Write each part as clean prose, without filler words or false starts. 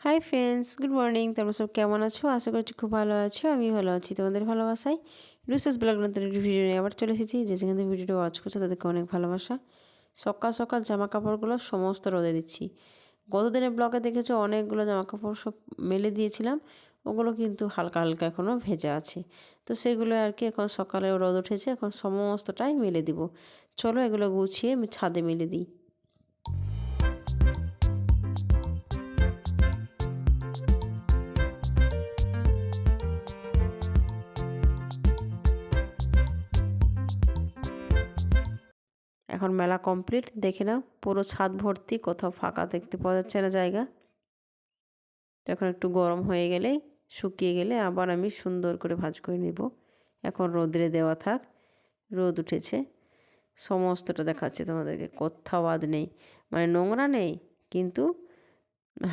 Hi friends, good morning. তোমরা সব কেমন আছো? আশা করছি খুব ভালো আছো। আমি ভালো আছি তোমাদের ভালোবাসায়। রুসেস ব্লগ নতুন একটি ভিডিও নিয়ে আবার চলে এসেছি। যে যেখান থেকে ভিডিওটা ওয়াচ করছো তাদেরকে অনেক ভালোবাসা। সকাল সকাল জামা কাপড়গুলো সমস্ত রোদে দিচ্ছি। গতদিনের ব্লগে দেখেছো অনেকগুলো জামা কাপড় সব মেলে দিয়েছিলাম, ওগুলো কিন্তু হালকা হালকা এখনও ভেজা আছে। তো সেগুলো আর কি এখন সকালে রোদ উঠেছে, এখন সমস্তটাই মেলে দিব। চলো এগুলো গুছিয়ে আমি ছাদে মেলে দিই। এখন মেলা কমপ্লিট, দেখে নাও পুরো ছাদ ভর্তি, কোথাও ফাঁকা দেখতে পাওয়া যাচ্ছে না জায়গা। তো এখন একটু গরম হয়ে গেলেই, শুকিয়ে গেলে আবার আমি সুন্দর করে ভাঁজ করে নেব। এখন রোদ্রে দেওয়া থাক। রোদ উঠেছে, সমস্তটা দেখাচ্ছে তোমাদেরকে, কোথাও বাদ নেই। মানে নোংরা নেই, কিন্তু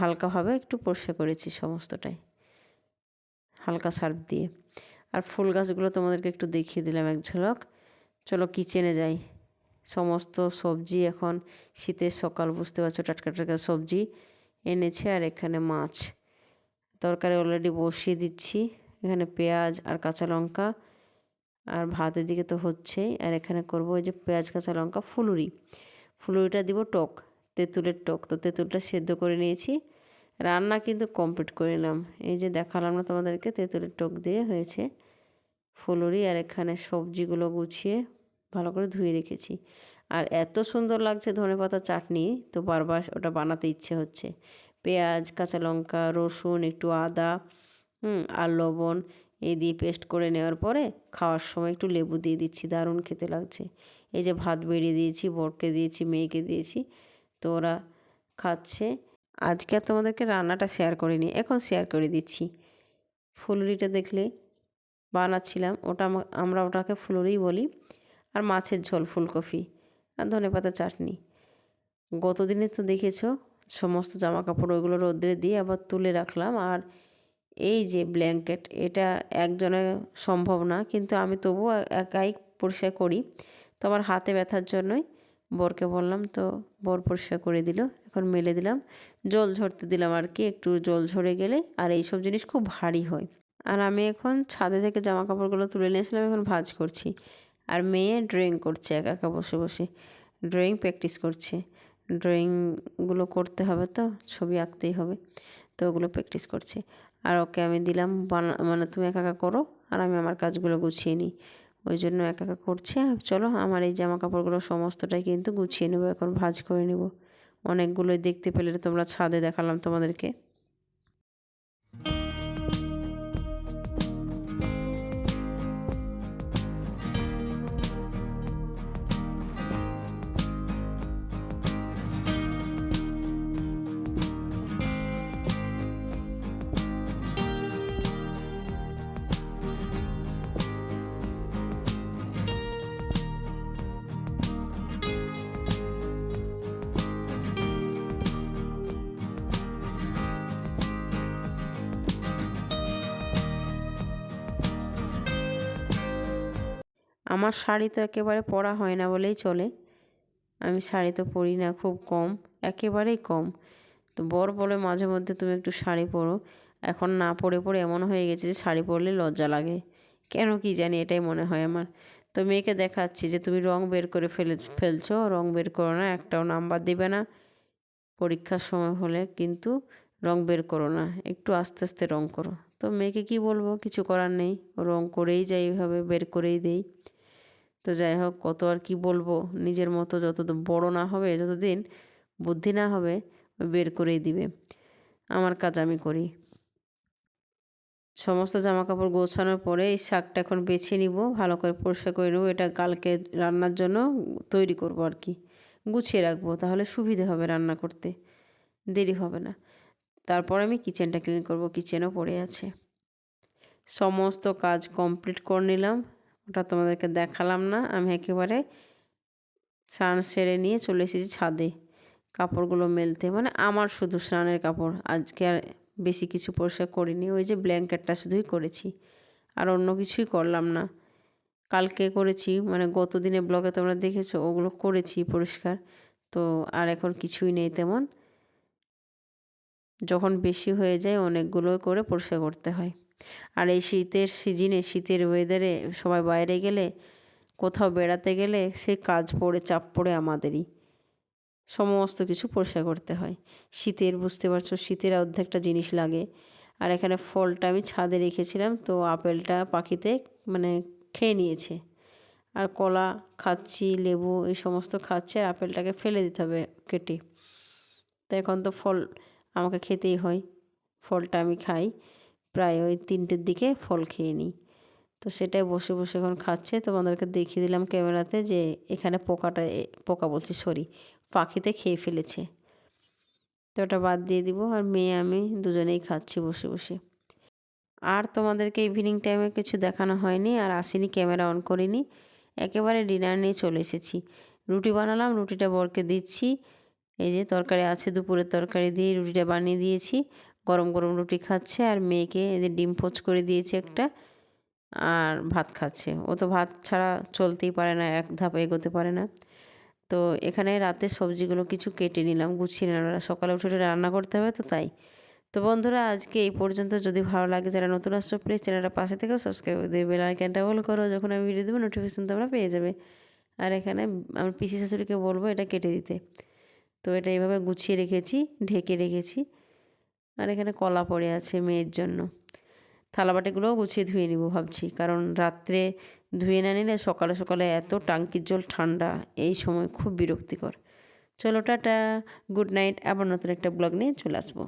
হালকাভাবে একটু পরিষ্কার করেছি সমস্তটাই হালকা সার্ফ দিয়ে। আর ফুল গাছগুলো তোমাদেরকে একটু দেখিয়ে দিলাম এক ঝলক। চলো কিচেনে যাই। সমস্ত সবজি, এখন শীতের সকাল, বুঝতে পারছো, টাটকা টাটকা সবজি এনেছে। আর এখানে মাছ তরকারি অলরেডি বসিয়ে দিচ্ছি। এখানে পেঁয়াজ আর কাঁচা লঙ্কা, আর ভাত এদিকে তো হচ্ছেই। আর এখানে করব ওই যে পেঁয়াজ কাঁচা লঙ্কা ফুলুরি, ফুলুরিটা দিব টক, তেঁতুলের টক। তো তেঁতুলটা সেদ্ধ করে নিয়েছি, রান্না কিন্তু কমপ্লিট করে নিলাম। এই যে দেখালাম না তোমাদেরকে, তেঁতুলের টক দিয়ে হয়েছে ফুলুরি। আর এখানে সবজিগুলো গুছিয়ে ভালো করে ধুয়ে রেখেছি। আর এত সুন্দর লাগছে ধনেপাতা চাটনি, তো বারবার ওটা বানাতে ইচ্ছে হচ্ছে। পেঁয়াজ কাঁচা লঙ্কা রসুন একটু আদা আর লবণ এই দিয়ে পেস্ট করে নেওয়ার পরে খাওয়ার সময় একটু লেবু দিয়ে দিচ্ছি, দারুণ খেতে লাগছে। এই যে ভাত বেড়ে দিয়েছি, বরকে দিয়েছি, মেয়েকে দিয়েছি, তো ওরা খাচ্ছে। আজকে আর তোমাদেরকে রান্নাটা শেয়ার করিনি, এখন শেয়ার করে দিচ্ছি। ফুলুরিটা দেখলে বানাচ্ছিলাম, ওটা আমরা ওটাকে ফুলুরি বলি। আর মাছের ঝোল, ফুলকপি আর ধনেপাতা চাটনি। গতদিনে তো দেখেছো সমস্ত জামা কাপড় ওইগুলো রোদ্রে দিয়ে আবার তুলে রাখলাম। আর এই যে ব্ল্যাঙ্কেট, এটা একজনের সম্ভব না, কিন্তু আমি তবুও একাই পরিষ্কার করি। তো আমার হাতে ব্যথার জন্যই বরকে বললাম, তো বর পরিষ্কার করে দিল। এখন মেলে দিলাম, জল ঝরতে দিলাম আর কি, একটু জল ঝরে গেলে। আর এইসব জিনিস খুব ভারী হয়। আর আমি এখন ছাদে থেকে জামা কাপড়গুলো তুলে নিয়েছিলাম, এখন ভাঁজ করছি। আর মেয়ে ড্রয়িং করছে একা একা বসে বসে, ড্রয়িং প্র্যাকটিস করছে। ড্রয়িংগুলো করতে হবে, তো ছবি আঁকতেই হবে, তো ওগুলো প্র্যাকটিস করছে। আর ওকে আমি দিলাম মানে তুমি একা একা করো, আর আমি আমার কাজগুলো গুছিয়ে নিই। ওই জন্য একা একা করছে। চলো আমার এই জামা কাপড়গুলো সমস্তটাই কিন্তু গুছিয়ে নেবো, এখন ভাঁজ করে নেব। অনেকগুলোই দেখতে পেলে তোমরা, ছাদে দেখালাম তোমাদেরকে। আমার শাড়ি তো একেবারে পরা হয় না বলেই চলে। আমি শাড়ি তো পরি না, খুব কম, একেবারেই কম। তো বর বলে মাঝে মধ্যে তুমি একটু শাড়ি পরো। এখন না পরে পরে এমন হয়ে গেছে যে শাড়ি পরলে লজ্জা লাগে, কেন কি জানি, এটাই মনে হয় আমার। তো মেয়েকে দেখাচ্ছি যে তুমি রং বের করে ফেলছো, রং বের করো না, একটাও নাম্বার দিবে না। পরীক্ষার সময় হলে কিন্তু রং বের করো না, একটু আস্তে আস্তে রং করো। তো মেয়েকে কি বলবো, কিছু করার নেই, রং করেই যাই, এইভাবে বের করেই দেই। তো যাই হোক, কত আর কি বলবো, নিজের মতো যত বড় না হবে, যতদিন বুদ্ধি না হবে, বের করেই দিবে। আমার কাজ আমি করি। সমস্ত জামাকাপড় গোছানোর পরে এই শাকটা এখন বেছে নিব, ভালো করে পরিষ্কার করে নেবো। এটা কালকে রান্নার জন্য তৈরি করব আর কি, গুছিয়ে রাখবো, তাহলে সুবিধে হবে রান্না করতে, দেরি হবে না। তারপর আমি কিচেনটা ক্লিন করব, কিচেনও পড়ে আছে। সমস্ত কাজ কমপ্লিট করে নিলাম, ওটা তোমাদেরকে দেখালাম না। আমি একেবারে স্নান সেরে নিয়ে চলে এসেছি ছাদে কাপড়গুলো মেলতে। মানে আমার শুধু স্নানের কাপড়, আজকে আর বেশি কিছু পরিষ্কার করিনি, ওই যে ব্ল্যাঙ্কেটটা শুধুই করেছি, আর অন্য কিছুই করলাম না। কালকে করেছি, মানে গত দিনে ব্লগে তোমরা দেখেছো, ওগুলো করেছি পরিষ্কার। তো আর এখন কিছুই নেই তেমন। যখন বেশি হয়ে যায় অনেকগুলো করে পরিষ্কার করতে হয়। আর এই শীতের সিজনে, শীতের ওয়েদারে সবাই বাইরে গেলে, কোথাও বেড়াতে গেলে সেই কাজ পড়ে, চাপ পড়ে আমাদেরই। সমস্ত কিছু পরিষ্কার করতে হয়। শীতের, বুঝতে পারছো, শীতের অর্ধেকটা জিনিস লাগে। আর এখানে ফলটা আমি ছাদে রেখেছিলাম, তো আপেলটা পাখিতে মানে খেয়ে নিয়েছে। আর কলা খাচ্ছি, লেবু এই সমস্ত খাচ্ছে, আর আপেলটাকে ফেলে দিতে হবে কেটে। তো এখন তো ফল আমাকে খেতেই হয়, ফলটা আমি খাই। প্রায় ওই 3টের দিকে ফল খেয়ে নিই। তো সেটাই বসে বসে এখন খাচ্ছে। তোমাদেরকে দেখিয়ে দিলাম ক্যামেরাতে যে এখানে পোকা বলছি, সরি, পাখিতে খেয়ে ফেলেছে। তো ওটা বাদ দিয়ে দিব। আর মেয়ে আমি দুজনেই খাচ্ছি বসে বসে। আর তোমাদেরকে ইভিনিং টাইমে কিছু দেখানো হয়নি, আর আসিনি, ক্যামেরা অন করিনি। একেবারে ডিনার নিয়ে চলে এসেছি। রুটি বানালাম, রুটিটা বরকে দিচ্ছি। এই যে তরকারি আছে, দুপুরের তরকারি দিয়ে রুটিটা বানিয়ে দিয়েছি। গরম গরম রুটি খাচ্ছে। আর মেয়েকে এই যে ডিম পোচ করে দিয়েছি একটা, আর ভাত খাচ্ছে। ও তো ভাত ছাড়া চলতেই পারে না, এক ধাপ এগোতে পারে না। তো এখানে রাতে সবজিগুলো কিছু কেটে নিলাম, গুছিয়ে নিলাম, সকালে উঠে রান্না করতে হবে তো তাই। তো বন্ধুরা আজকে এই পর্যন্ত। যদি ভালো লাগে, যারা নতুন আসছো প্লিজ চ্যানেলটা পাশে থেকেও সাবস্ক্রাইব করে দেবে, বেল আইকনটা অল করো, যখন আমি ভিডিও দেবো নোটিফিকেশন তোমরা পেয়ে যাবে। আর এখানে আমার পিসি শাশুড়িকে বলবো এটা কেটে দিতে। তো এটা এইভাবে গুছিয়ে রেখেছি, ঢেকে রেখেছি। আর এখানে কলা পড়ে আছে মেয়ের জন্য। থালাবাটিগুলোও গুছিয়ে ধুয়ে নিব ভাবছি, কারণ রাত্রে ধুয়ে না নিলে সকালে সকালে এত টাঙ্কির জল ঠান্ডা, এই সময় খুব বিরক্তিকর। চলো টাটা, গুড নাইট। আবার নতুন একটা ব্লগ নিয়ে চলে আসবো।